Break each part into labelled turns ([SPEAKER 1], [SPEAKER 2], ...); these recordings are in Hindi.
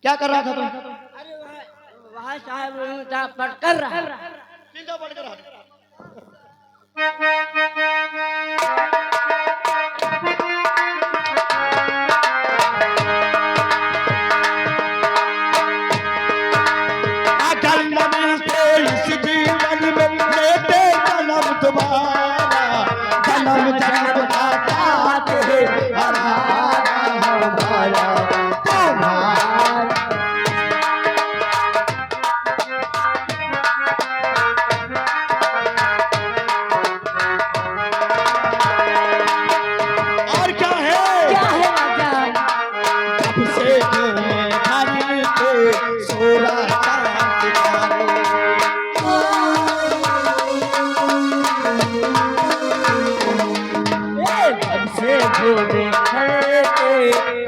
[SPEAKER 1] क्या कर रहा था तुम?
[SPEAKER 2] अरे वहाँ साहब पढ़ कर रहा
[SPEAKER 1] पढ़ कर रहा था।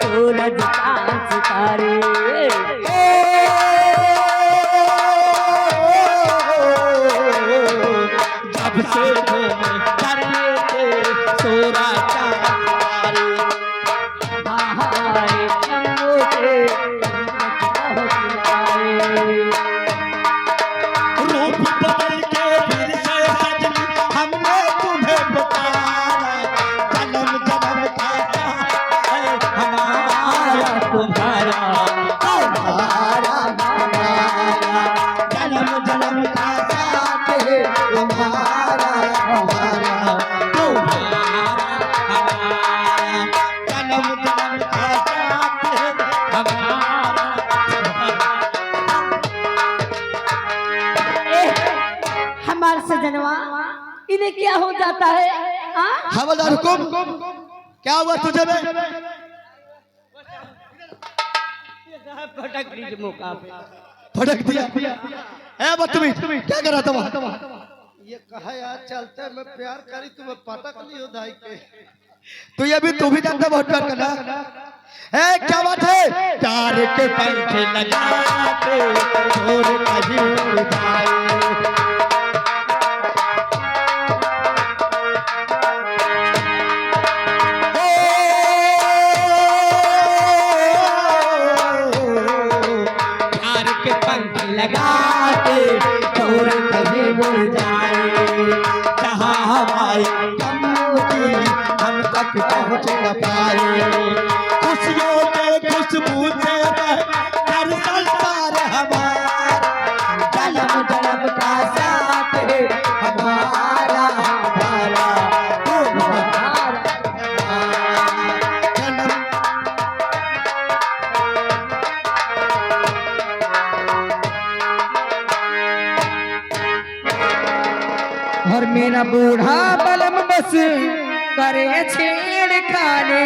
[SPEAKER 2] सूरज चांद सितारे
[SPEAKER 1] जब से घूमे करे थे सोरा चांद
[SPEAKER 2] हमारे रंगों के
[SPEAKER 1] रूप बदल के फिर से सजनी हमने तुम्हें पुकारा जन्म जन्म का है हमारा तुम्हारा हमारा हमारा जन्म जन्म का साथ है तुम्हारा हमारा तुम्हारा हमारा जन्म जन्म का साथ है हमारा
[SPEAKER 2] हमारे सजनवा इन्हें क्या हो जाता है?
[SPEAKER 1] हवलदार हुकुम क्या हुआ तुझे में?
[SPEAKER 2] पटक दीजिए मौका पे।
[SPEAKER 1] फटक दिया है बदतमीज क्या कर रहा था वहाँ?
[SPEAKER 3] ये कहा यार चलते मैं प्यार करी तुम्हें पटक लियो दाई के।
[SPEAKER 1] तो ये भी तू भी जानता बहुत प्यार करना है क्या बात है? प्यार के पंख लगाते और कहीं उड़ाए लगाते और कभी उड़ जाए जहाँ हमारी कमियों की हम तक पहुँच न पाए खुशियों के खुशबू से हर संसार हमारा जन्म जन्म का साथ है हमारा हमारा तुम्हारा जन्म
[SPEAKER 4] और मेरा बूढ़ा बलम बस करे छेड़खानी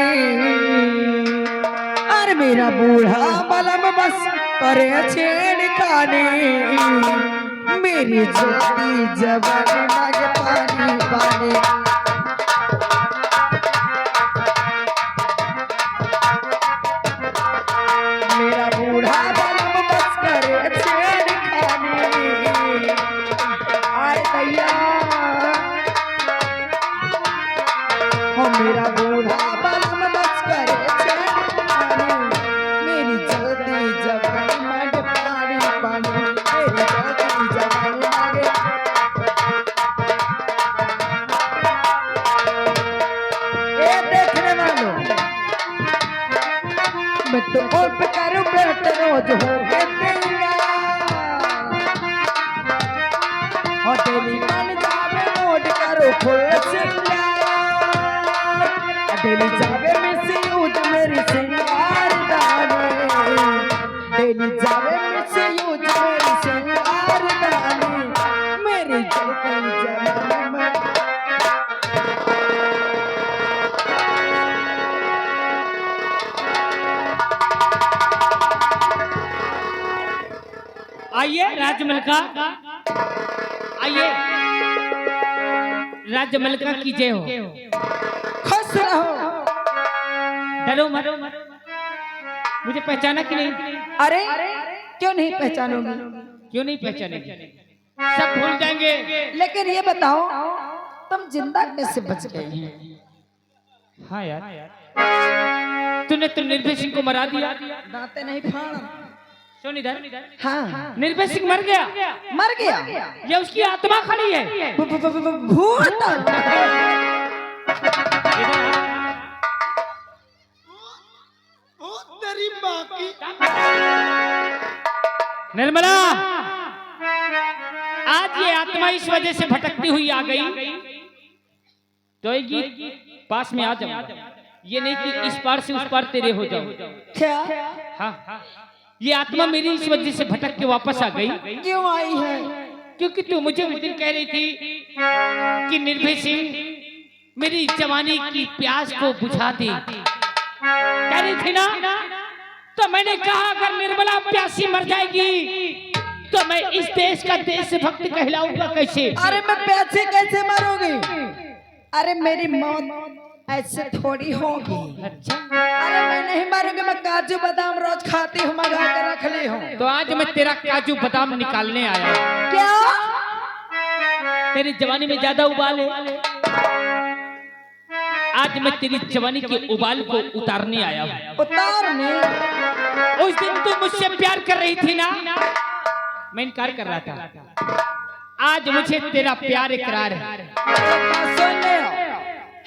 [SPEAKER 4] और मेरा बूढ़ा बलम बस करे छेड़खानी मेरी जोड़ी जवानी मांगे पानी पानी मेरा बूढ़ा बलम बस करे छेड़खानी आए भैया मेरा बूढ़ा बलम बस करे छेड़खानी मेरी जल्दी जवानी मांगे पानी पानी मेरी जल्दी जवानी मांगे ए देखने वालों मैं तो उल्फ करूं बेट रोज हो और डेली मन जावे नोट करो फुल डेली जावे मिस यूज मेरी सिंगार दानी डेली जावे मिस यूज मेरी सिंगार दानी मेरी जल्दी जवानी में
[SPEAKER 2] आइए राजमलका आइए राजमलका की जय हो।
[SPEAKER 4] खुश रहो
[SPEAKER 2] डरो मत मुझे पहचाना कि नहीं?
[SPEAKER 4] अरे क्यों नहीं पहचानोगे?
[SPEAKER 2] क्यों नहीं पहचानेंगे? सब भूल जाएंगे।
[SPEAKER 4] लेकिन ये बताओ तुम जिंदा कैसे बच गए हैं?
[SPEAKER 2] हाँ यार तूने तो निर्भय सिंह को मरा दिया।
[SPEAKER 4] दांते नहीं फाड़
[SPEAKER 5] सुन इधर।
[SPEAKER 4] हाँ
[SPEAKER 5] निर्भय सिंह मर गया,
[SPEAKER 4] मर गया।
[SPEAKER 5] ये उसकी आत्मा खड़ी है।
[SPEAKER 4] भूत
[SPEAKER 5] इधर आ।
[SPEAKER 3] तेरी माँ की
[SPEAKER 5] निर्मला, आज ये आत्मा इस वजह से भटकती हुई आ गई तो एक गीत पास में आ जाओ। ये नहीं कि इस पार से उस पार तेरे हो जाओ।
[SPEAKER 4] क्या
[SPEAKER 5] हाँ, ये आत्मा मेरी इस वजह से भटक के वापस आ गई।
[SPEAKER 4] क्यों आई है?
[SPEAKER 5] क्योंकि तू मुझे उस दिन कह रही थी कि निर्भय सिंह मेरी जवानी की प्यास को बुझा दे, कह रही थी ना। तो मैंने कहा अगर निर्मला प्यासी मर जाएगी तो मैं इस देश का देशभक्त कहलाऊंगा कैसे?
[SPEAKER 4] अरे मैं पैसे कैसे मरोगी? अरे मेरी मौत ऐसे थोड़ी होगी।
[SPEAKER 5] अच्छा,
[SPEAKER 4] अरे मैं नहीं मरूंगी, मैं काजू बादाम रोज खाती हूँ, मंगा के रख ली हूँ।
[SPEAKER 5] तो आज मैं तेरा काजू बादाम निकालने आया हूं।
[SPEAKER 4] क्या?
[SPEAKER 5] तेरी जवानी में ज्यादा उबाल है, आज मैं तेरी जवानी के उबाल को उतारने आया हूं।
[SPEAKER 4] उतारने?
[SPEAKER 5] उस दिन तू मुझसे प्यार कर रही थी ना, मैं इनकार कर रहा था। आज मुझे तेरा प्यार इकरार है।
[SPEAKER 4] सुन ले,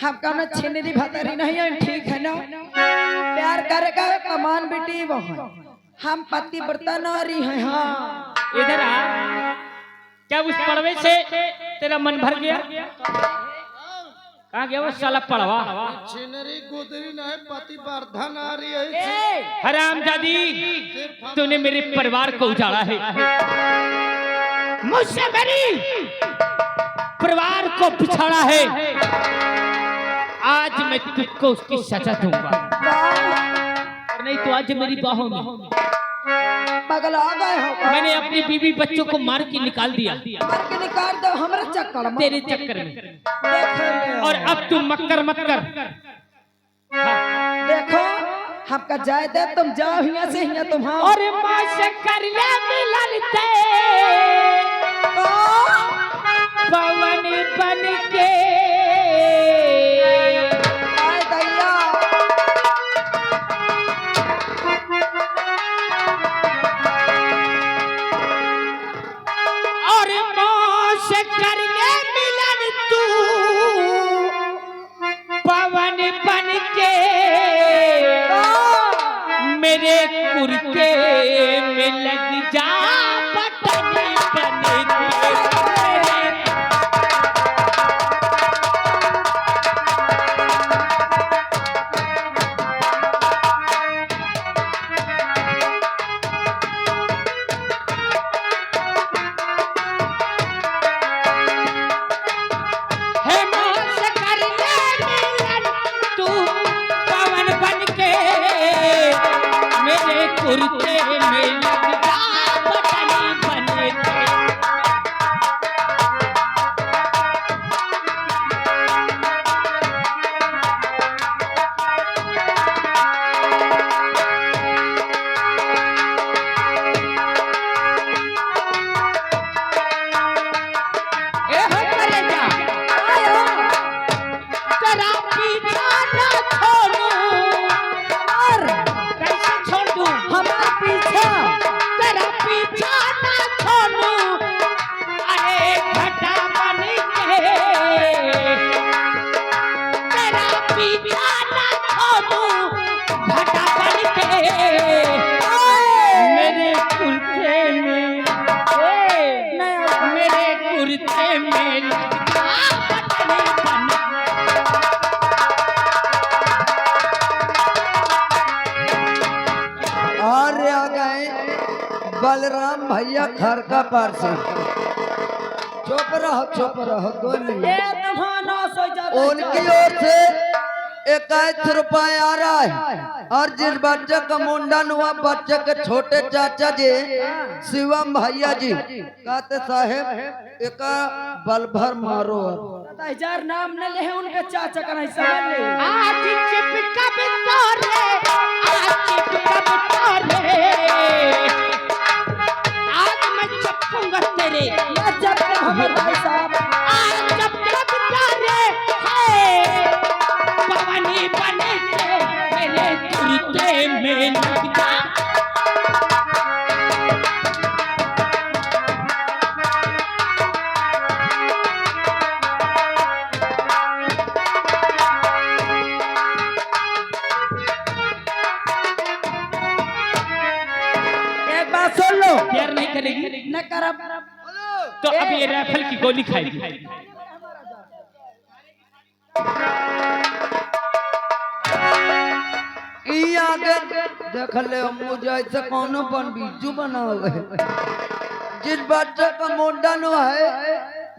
[SPEAKER 4] हम कौन छिनरी भतरी नहीं है, ठीक है ना? प्यार करेगा कमान बेटी बहन, हम पतिव्रता नारी हैं। हाँ
[SPEAKER 5] इधर आ। क्या उस पड़वे से तेरा मन भर गया? कहाँ गया वो साला पड़वा?
[SPEAKER 3] छिनरी गुदरी नहीं पतिवर्धा नारी है।
[SPEAKER 5] हरामजादी, तूने मेरे परिवार को उजाड़ा है, मुझसे मेरी परिवार को बिछाड़ा है। आज मैं तुझको उसकी सजा दूंगा, और नहीं तो आज मेरी बाहों में
[SPEAKER 4] पागल आ गए हो।
[SPEAKER 5] मैंने अपनी बीवी बच्चों को मार के निकाल दिया
[SPEAKER 4] मार के निकाल दो हमारे चक्कर में,
[SPEAKER 5] तेरे चक्कर में।
[SPEAKER 4] देख ले।
[SPEAKER 5] और अब तुम मक्कर मत कर।
[SPEAKER 4] देखो हमका जाए दे, तुम जाओ यहाँ से, यहाँ तुम। हाँ
[SPEAKER 5] और मां से कर ले मिलन ते पवन बन के
[SPEAKER 4] आए दैया।
[SPEAKER 5] और मां से कर ले मिलन तू पवन बन के मेरे कुर्ते में लग जा बटन बन के। हे मां से कर ले मिलन तू पवन बन के मेरे कुर्ते में लग जा बटन बन के। ए हो करे जा,
[SPEAKER 4] आयो
[SPEAKER 5] तेरा पीछा न छोड़ूं।
[SPEAKER 4] और
[SPEAKER 5] कैसे छोड़ दूं?
[SPEAKER 4] हमारे पीछे
[SPEAKER 5] तेरा पीछा न छोड़ूं। अरे घटा बन के तेरा पीछा न छोड़ूं। घटा बन के मेरे कुर्ते में मेरे कुर्ते में लग जा बटन बन के।
[SPEAKER 4] और आ गए बलराम भैया घर का पार से। चुप रहो 2 मिनट। उनकी ओर से 21 रुपया आ रहा है, और जिस बच्चे का मुंडन हुआ बच्चे के छोटे चाचा जी शिवम भैया जी कहते साहेब एक बल भर मारो। 1000 नाम न ले उनके चाचा का नहीं समझ ले।
[SPEAKER 5] आज चिपका बितोरे, आज चिपका बितोरे, आज मैं चपूंगा तेरे।
[SPEAKER 4] जब तक हमारे भाई साहब
[SPEAKER 5] आज चिपका बितोरे, हे पवनी बन के मेरे कुर्ते में लग जा।
[SPEAKER 2] करब
[SPEAKER 5] तो अब ये राइफल की गोली खाएगी।
[SPEAKER 4] ई आगे देख ले मुझे ऐसे कोनो बन बीजू बनाओगे। जिस बच्चे का मुंडन हुआ है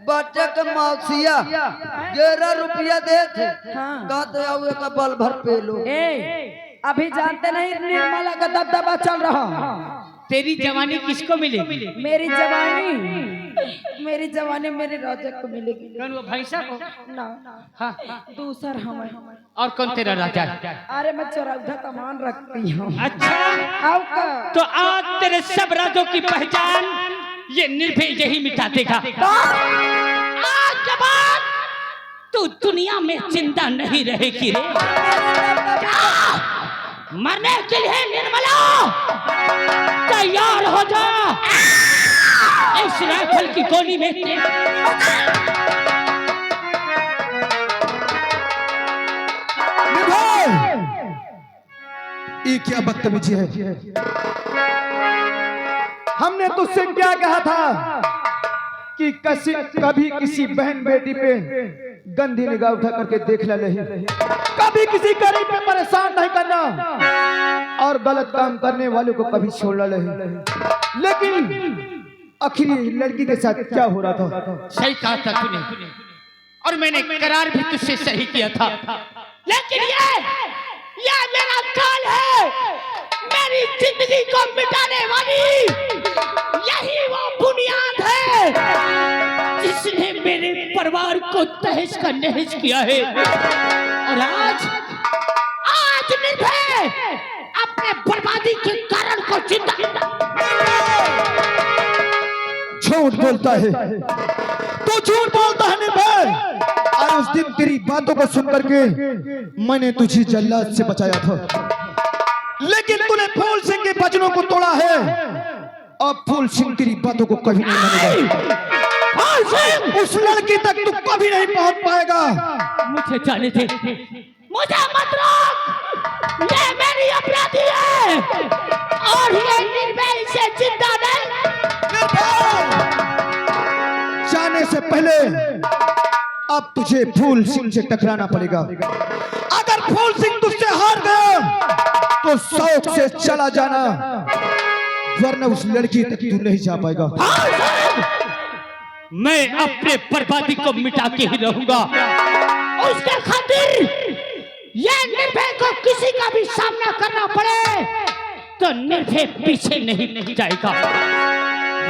[SPEAKER 4] बच्चे के मौसिया 11 रुपया दे थे कहते हुए का बल भर पे लो।
[SPEAKER 2] अभी जानते नहीं निर्मला का दबदबा चल रहा।
[SPEAKER 5] तेरी जवानी किसको मिलेगी?
[SPEAKER 2] मेरी जवानी मेरे राजा को मिलेगी।
[SPEAKER 5] कौन वो भैंसा को?
[SPEAKER 2] ना
[SPEAKER 5] हाँ।
[SPEAKER 2] दूसर हम।
[SPEAKER 5] और कौन तेरा राजा है?
[SPEAKER 2] अरे मैं चौराहा कमान रखती हूँ।
[SPEAKER 5] अच्छा
[SPEAKER 2] आओ का।
[SPEAKER 5] तो आज तेरे सब राजों की पहचान ये निर्भय यही मिटा देगा। आज के बाद तू दुनिया में जिंदा नहीं रहेगी रे। मरने के लिए निर्मला तैयार हो जा। इस राइफल की गोली में
[SPEAKER 1] ये क्या बदतमीजी है? हमने तुझसे क्या कहा था कि कभी किसी बहन बेटी पे गंदी निगाह उठा करके देखना नहीं, कभी किसी गरीब पे परेशान नहीं करना और गलत काम करने वालों को कभी छोड़ना नहीं। लेकिन आखिर लड़की के साथ क्या हो रहा था?
[SPEAKER 5] सही कहा था तूने और मैंने करार भी तुझसे सही किया था। लेकिन ये मेरा काल है, मेरी जिंदगी को मिटाने वाली यही वो बुनियाद है जिसने मेरे परिवार को तहस का नहस किया है। और आज निर्भय अपने बर्बादी के कारण को जिंदा
[SPEAKER 1] झूठ बोलता है, तू झूठ बोलता है निर्भय। और उस दिन तेरी बातों को सुन करके मैंने तुझे जल्लाद से बचाया था, लेकिन तूने फूल सिंह के वचनों को तोड़ा है। अब फूल सिंह तेरी बातों को कभी नहीं मानेगा। उस लड़की तक तू कभी नहीं पहुंच पाएगा।
[SPEAKER 5] मुझे जाने दे, मुझे मत रोक। ये मेरी अपराधी है और ये निर्भय से जिंदा नहीं।
[SPEAKER 1] जाने से पहले अब तुझे फूल सिंह से टकराना पड़ेगा। अगर फूल सिंह तुझसे हार गया तो शौक से चला जाना, वरना उस लड़की तक तू नहीं जा पाएगा।
[SPEAKER 5] मैं अपने बर्बादी को मिटा के ही रहूंगा। उसके खातिर ये निर्भय को किसी का भी सामना करना पड़े तो निर्भय पीछे नहीं जाएगा।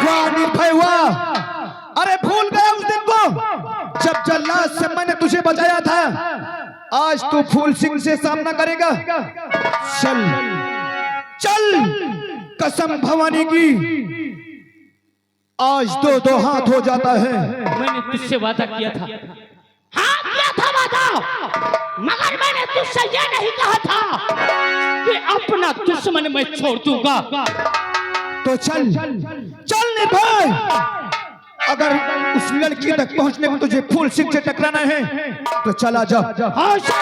[SPEAKER 1] वाह निर्भय वाह! अरे भूल गया उस दिन को जब जल्लाद से मैंने तुझे बचाया था। आज तू फूल सिंह से सामना करेगा। चल चल, कसम भवानी की, आज दो हाथ हो जाता है।
[SPEAKER 5] मैंने तुझसे वादा किया था। हाँ किया था वादा, मगर मैंने तुझसे ये नहीं कहा था कि अपना दुश्मन मैं छोड़ दूंगा।
[SPEAKER 1] तो चल चल निर्भय, अगर उस लड़की तक पहुंचने में तुझे फूल सिंह से टकराना है तो चला जा।
[SPEAKER 5] हाँ जा।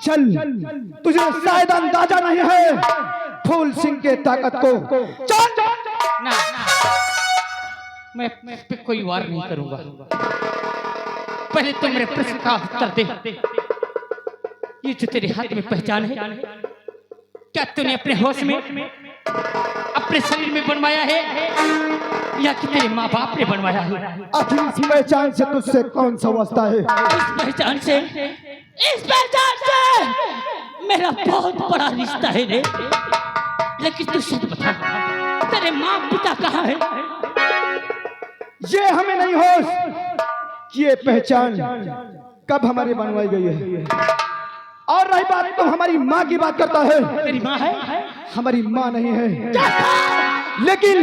[SPEAKER 1] चल, तुझे शायद अंदाजा नहीं है फूल सिंह के ताकत को। चल
[SPEAKER 5] ना, मैं पे कोई वार नहीं करूंगा। पहले तुम मेरे प्रश्न का उत्तर दे। ये जो तेरे हाथ में पहचान है, क्या तूने अपने होश में अपने शरीर में बनवाया है या कि तेरे माँ बाप ने बनवाया है?
[SPEAKER 1] आखिर इस पहचान से तुझसे कौन सा वास्ता है?
[SPEAKER 5] इस पहचान से मेरा बहुत बड़ा रिश्ता है रे। लेकिन तू सच बता, तेरे माँ पिता कहाँ है?
[SPEAKER 1] ये हमें नहीं होश कि ये पहचान कब हमारी बनवाई गई है। और रही बात तो हमारी माँ की बात करता है।
[SPEAKER 5] तेरी माँ है?
[SPEAKER 1] हमारी माँ नहीं है, लेकिन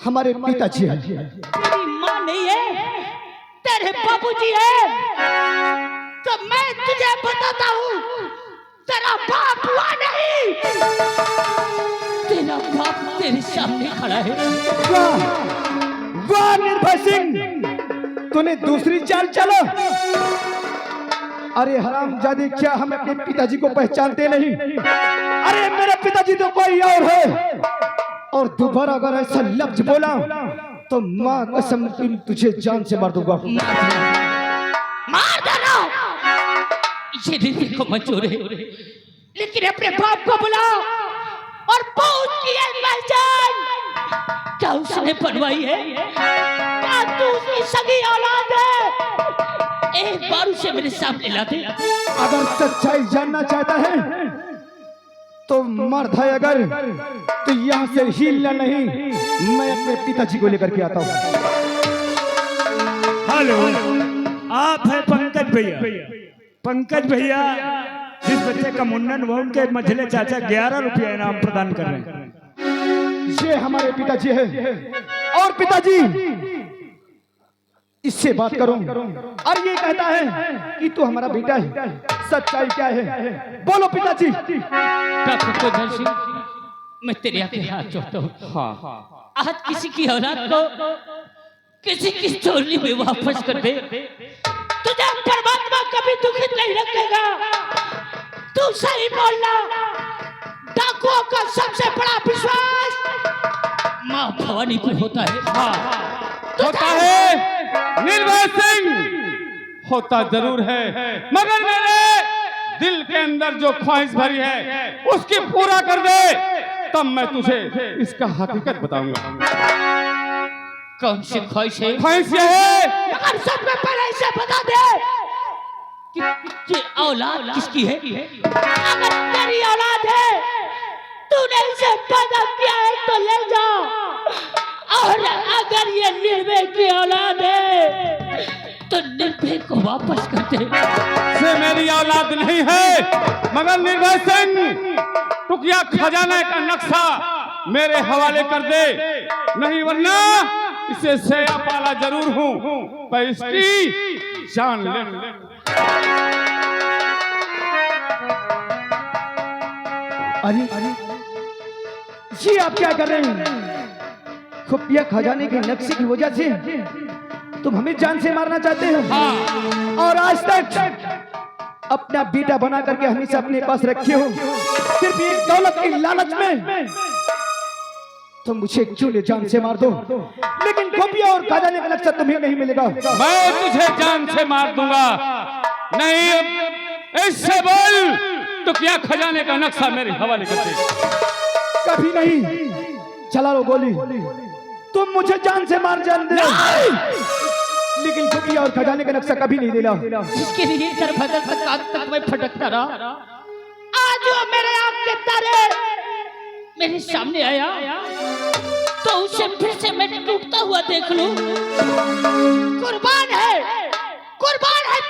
[SPEAKER 1] हमारे पिताजी है।
[SPEAKER 5] तेरी माँ नहीं है, तेरे बाबूजी है। तो मैं तुझे बताता हूँ, तेरा बाप हुआ नहीं, तेरा बाप तेरे सामने खड़ा है।
[SPEAKER 1] वाह वाह निर्भय सिंह, तूने दूसरी चाल चला। अरे हरामजादे, क्या हम अपने पिताजी को पहचानते नहीं? अरे मेरे पिताजी तो कोई और है। और दोबारा अगर ऐसा लफ्ज बोला तो माँ कसम तुझे जान से मार दूंगा।
[SPEAKER 5] मार देना, ये दिल को मंजूर है, लेकिन अपने बाप को बुलाओ और पूछ की है पहचान क्या उसने बनवाई है? क्या तू उसकी सगी औलाद है? एक बार उसे मेरे सामने ला दे।
[SPEAKER 1] अगर सच्चाई जानना चाहता है तो मर्द है, अगर तो यहाँ से हिलना नहीं। मैं अपने पिताजी को लेकर के आता हूँ।
[SPEAKER 6] हेलो, आप हैं पंकज भैया? पंकज भैया जिस बच्चे का मुंडन हुआ उनके मझले चाचा 11 रुपया इनाम प्रदान कर रहे हैं।
[SPEAKER 1] ये हमारे पिताजी है। और पिताजी इससे बात करूं और ये कहता है कि तू हमारा बेटा है। सच्चाई क्या है? बोलो पिताजी।
[SPEAKER 5] मैं तेरे आगे हाथ जोड़ता हूँ। आज किसी की औलाद को किसी की चोली में वापस कर दे, तुझे परमात्मा कभी दुखित नहीं रखेगा। तू सही बोलना। डाकुओं का सबसे बड़ा विश्वास माँ भवानी को होता है।
[SPEAKER 7] होता है निर्भय सिंह, होता जरूर है, मगर मेरे दिल के अंदर जो ख्वाहिश भरी है उसकी पूरा कर दे, तब मैं तुझे इसका हकीकत बताऊंगा।
[SPEAKER 5] कौन सी ख्वाहिश है?
[SPEAKER 7] ख्वाहिश ये है,
[SPEAKER 5] मगर सबसे पहले इसे बता दे कि ये औलाद किसकी है? अगर तेरी औलाद है, तूने इसे पैदा किया है तो ले जा। और अगर ये निर्भय की औलाद है तो निर्भय को वापस कर दे।
[SPEAKER 7] से मेरी औलाद नहीं है, मगर निर्भय सिंह टुकिया खजाने का नक्शा मेरे हवाले कर दे, नहीं वरना इसे सेया पाला जरूर हूँ, पर इसकी जान ले।
[SPEAKER 1] अरे ये आप क्या कर रहे हैं? खुफिया खजाने के नक्शे की वजह से तुम हमें जान से मारना चाहते हो। और आज तक अपना बेटा बना करके हमेशा अपने पास रखे हो, सिर्फ एक दौलत की लालच में। तुम मुझे क्यों ले जान से मार दो, लेकिन खुफिया और खजाने का नक्शा तुम्हें नहीं मिलेगा।
[SPEAKER 7] मैं तुझे जान से मार दूंगा। नहीं, इससे बोल तो क्या खजाने का नक्शा मेरे हवाले कर दे।
[SPEAKER 1] कभी नहीं। चला लो गोली, तुम मुझे जान से मार जान दे, लेकिन खुफिया और खजाने का नक्शा कभी नहीं देना।
[SPEAKER 5] जिसके लिए सर भटक तक मैं भटकता रहा, आज वो मेरे आँख के तारे मेरे सामने आया तो उसे फिर से मैं टूटता हुआ देख लूं। कुर्बान है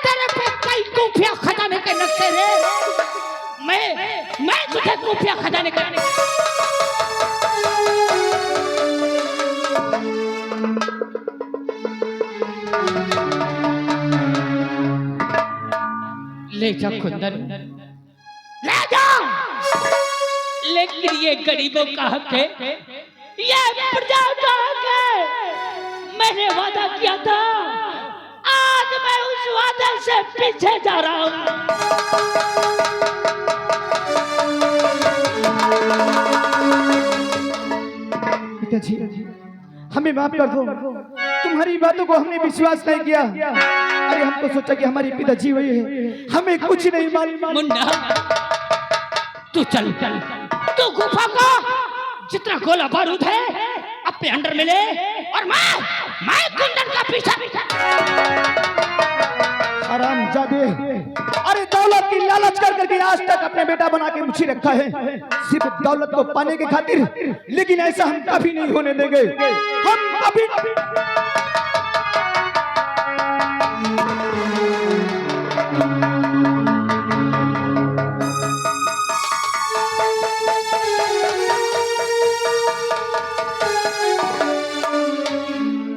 [SPEAKER 5] तेरे पे कई खुफिया खजाने के नक्शे रे। मैं तुझे खुफिया खजाने का ले जा कुंदन, ले जा। लेकिन ये गरीबों का हक है, ये प्रजा का हक है। मैंने वादा किया था, आज मैं उस वादे से पीछे जा रहा हूँ।
[SPEAKER 1] पिताजी हमें माफ कर दो, तुम्हारी बातों को हमने विश्वास नहीं किया। अरे हमको सोचा कि हमारी पिताजी वही है, हमें कुछ नहीं मालूम।
[SPEAKER 5] मुन्ना तू चल, तू गुफा का जितना गोला बारूद है अपने अंडर में ले और मैं कुंदन का पीछा
[SPEAKER 1] हरामजादे, अरे दौलत की लालच कर करके आज तक अपने बेटा बना के मुझे रखा है, सिर्फ दौलत को पाने के खातिर। लेकिन ऐसा हम कभी नहीं होने देंगे, हम कभी।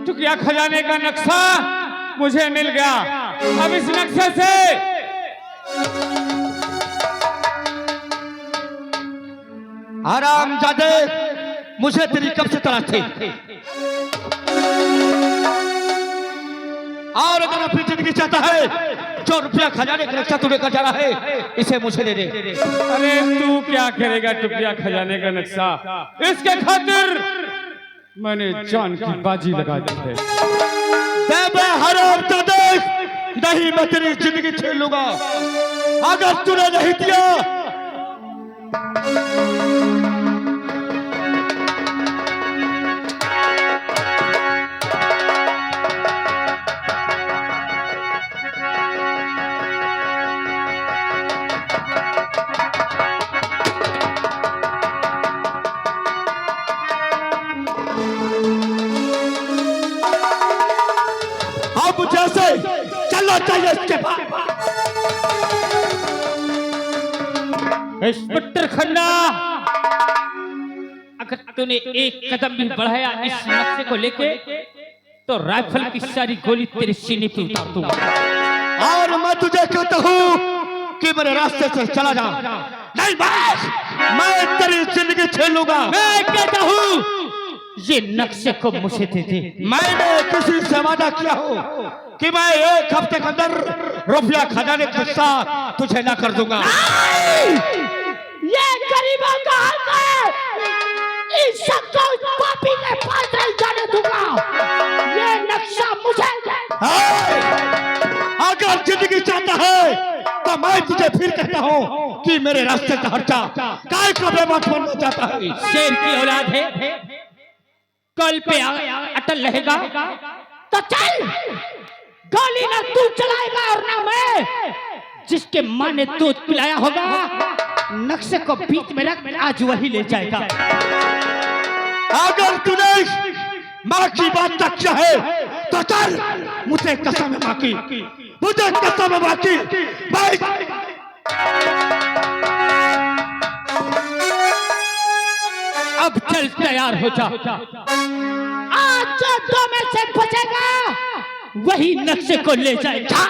[SPEAKER 7] टुकिया खजाने का नक्शा मुझे मिल गया। अब इस नक्शे से
[SPEAKER 3] हरामजादे, मुझे तेरी कब से तलाश थी। और अगर अपनी जिंदगी चाहता है, जो रुपया खजाने का नक्शा तू लेकर जा रहा है, इसे मुझे दे दे।
[SPEAKER 7] अरे तू क्या करेगा टुकिया खजाने का नक्शा? इसके खातिर मैंने जान की बाजी लगा दी है।
[SPEAKER 3] हरामजादे, नहीं मैं तेरी जिंदगी छीन लूंगा अगर तूने नहीं दिया। अब जैसे चलना चाहिए इसके पास।
[SPEAKER 5] इंस्पेक्टर खन्ना, अगर तूने एक कदम भी बढ़ाया इस नक्शे को लेके तो राइफल की सारी गोली तेरे सीने पे उतार दूंगा।
[SPEAKER 3] और मैं तुझे कहता हूँ कि मेरे रास्ते से चला जा, नहीं बस मैं तेरी जिंदगी छीन लूंगा।
[SPEAKER 5] मैं कहता हूँ ये नक्शे को मुझे दे दे।
[SPEAKER 3] मैंने किसी से वादा किया हो कि मैं 1 हफ्ते के अंदर रुपया खजाने का हिस्सा तुझे ना कर दूंगा।
[SPEAKER 2] ये गरीबों का हक है, इस सबको उस पापी के पास नहीं जाने दूंगा। ये नक्शा मुझे
[SPEAKER 3] अगर जिंदगी चाहता है तो मैं तुझे फिर कहता हूँ कि मेरे रास्ते से हट जा। काय का बेवकूफ बनना चाहता है?
[SPEAKER 5] शेर की औलाद है, कल पे अटल रहेगा तो चल। गोली ना तू चलाएगा और ना मैं। जिसके माँ ने दूध पिलाया होगा, नक्शे को बीच में रख, आज वही ले जाएगा।
[SPEAKER 3] अगर तूने माँ की बात तक किया है तो चल। मुझे कसम है माँ की, मुझे कसम है माँ की।
[SPEAKER 5] अब चल, तैयार हो जा। आज जो 2 में से बचेगा वही नक्शे को ले जाएगा।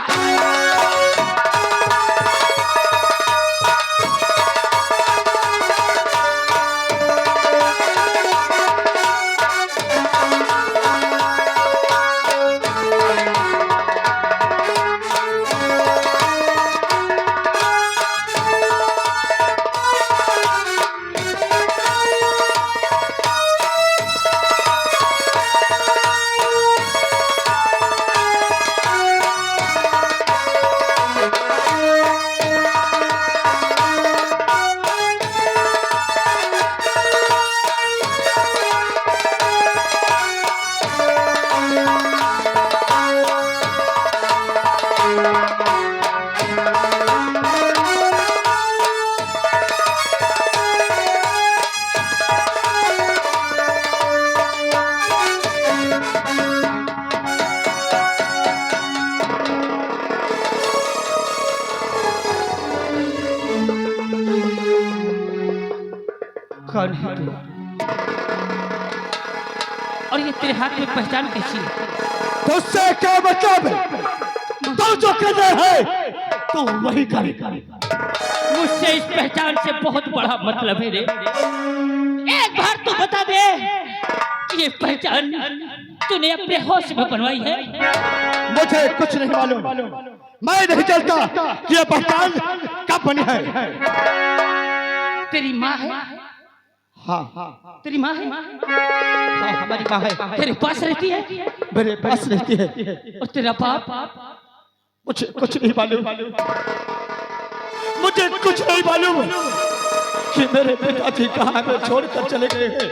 [SPEAKER 5] कौन है तू? और ये तेरे हाथ में पहचान कैसी है?
[SPEAKER 3] तुझसे क्या मतलब है? तू जो कहता है तो वही करेगा।
[SPEAKER 5] मुझसे इस पहचान से बहुत बड़ा मतलब है रे। एक बार तो बता दे कि ये पहचान तूने अपने होश में बनवाई है?
[SPEAKER 3] मुझे कुछ नहीं मालूम, मैं नहीं जानता कि ये पहचान कब बनी है।
[SPEAKER 5] तेरी माँ है?
[SPEAKER 3] हाँ,
[SPEAKER 5] तेरी माँ है?
[SPEAKER 3] हाँ हमारी माँ है।
[SPEAKER 5] तेरे पास रहती है?
[SPEAKER 3] मेरे पास रहती है।
[SPEAKER 5] और तेरा बाप?
[SPEAKER 3] मुझे कुछ नहीं मालूम, मुझे कुछ नहीं मालूम कि कि मेरे पिताजी कहाँ में छोड़कर चले गए हैं।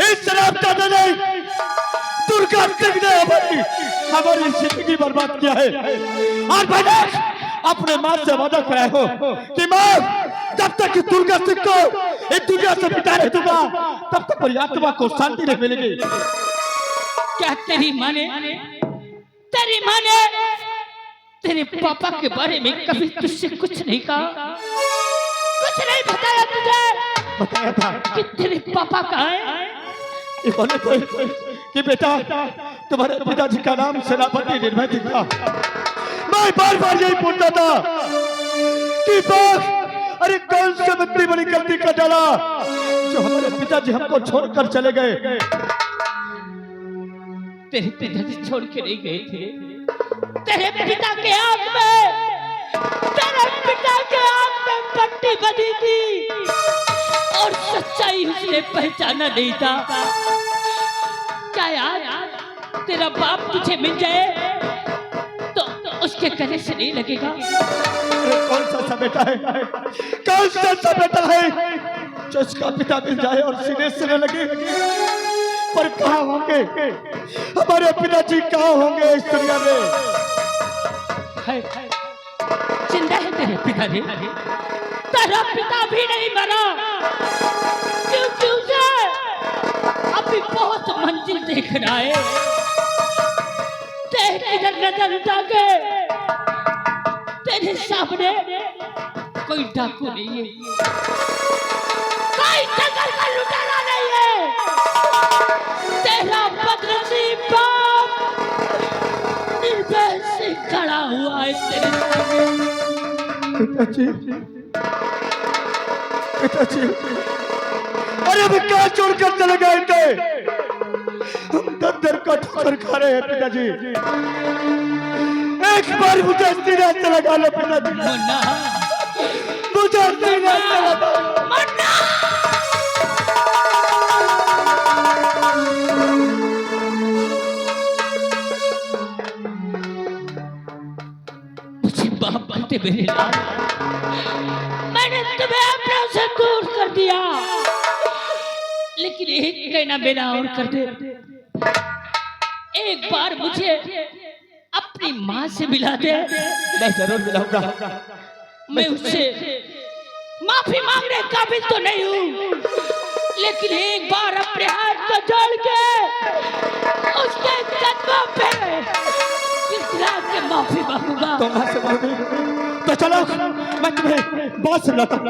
[SPEAKER 3] इस शराब दादा ने दुर्गा सिंह ने हमारी जिंदगी बर्बाद किया है। और मैंने अपने माँ से वादा कराया हो कि माँ जब तक कि दुर्गा सिंह को इस दुनिया से मिटा नहीं दूंगा तब तक मेरी आत्मा को शांति नहीं मिलेगी।
[SPEAKER 5] क्या तेरी माँ ने तेरे पापा के बारे में कभी तुझसे कुछ नहीं कहा? कुछ नहीं बताया तुझे?
[SPEAKER 3] बताया था
[SPEAKER 5] कि तेरे पापा कहाँ हैं?
[SPEAKER 3] ये बोले थे कि बेटा तुम्हारे पिताजी का नाम सेनापति निर्भय सिंह था। मैं बार बार यही बोलता था कि बाप अरे कौन से बड़ी बड़ी गलती कर डाला जो हमारे पिताजी हमको छोड़कर चले गए।
[SPEAKER 5] तेरे पिताजी छोड़ के नहीं गए थे। तेरे पिता के आंख में पट्टी बंधी थी और सच्चाई उसने पहचाना नहीं था। क्या यार तेरा बाप तुझे मिल जाए तो उसके गले से नहीं लगेगा?
[SPEAKER 3] कौन सा बेटा है, कौन सा बेटा है जो उसका पिता मिल जाए और सीने से लगे? पर कहाँ होंगे हमारे पिताजी, कहाँ होंगे इस दुनिया में?
[SPEAKER 5] जिंदा है तेरे पिताजी? तेरा पिता भी नहीं मरा क्योंकि उसे अभी बहुत मंजिल देख रहा है। तेरे नजर उठा के तेरे सामने कोई डाकू नहीं है, कोई जंगल का लुटेरा नहीं है। तेरा बदनसीब बाप निर्भय से खड़ा हुआ है तेरे सामने।
[SPEAKER 3] पिताजी अरे अभी क्या छोड़कर चले गए थे? हम दर का ठोकर खा रहे हैं पिताजी। एक बार मुझे सीने से लगा लो पिताजी,
[SPEAKER 5] मुन्ना,
[SPEAKER 3] मुझे सीने से लगा लो।
[SPEAKER 5] मुन्ना! मुझे बाप बनते मेरे लाल, मैंने तुम्हें अपने से दूर कर दिया, लेकिन एक कहना मेरा और कर दे। एक बार मुझे अपनी माँ से मिला दे।
[SPEAKER 3] मैं जरूर मिलाऊंगा।
[SPEAKER 5] मैं उससे माफी मांगने काबिल तो नहीं हूँ, लेकिन एक बार अपने हाथ को जोड़ के उसके कदमों पे गिरा के माफी मांगूंगा।
[SPEAKER 3] तो वहां से मांगोगे तो चलो मैं तुम्हें बहुत समझाता हूँ।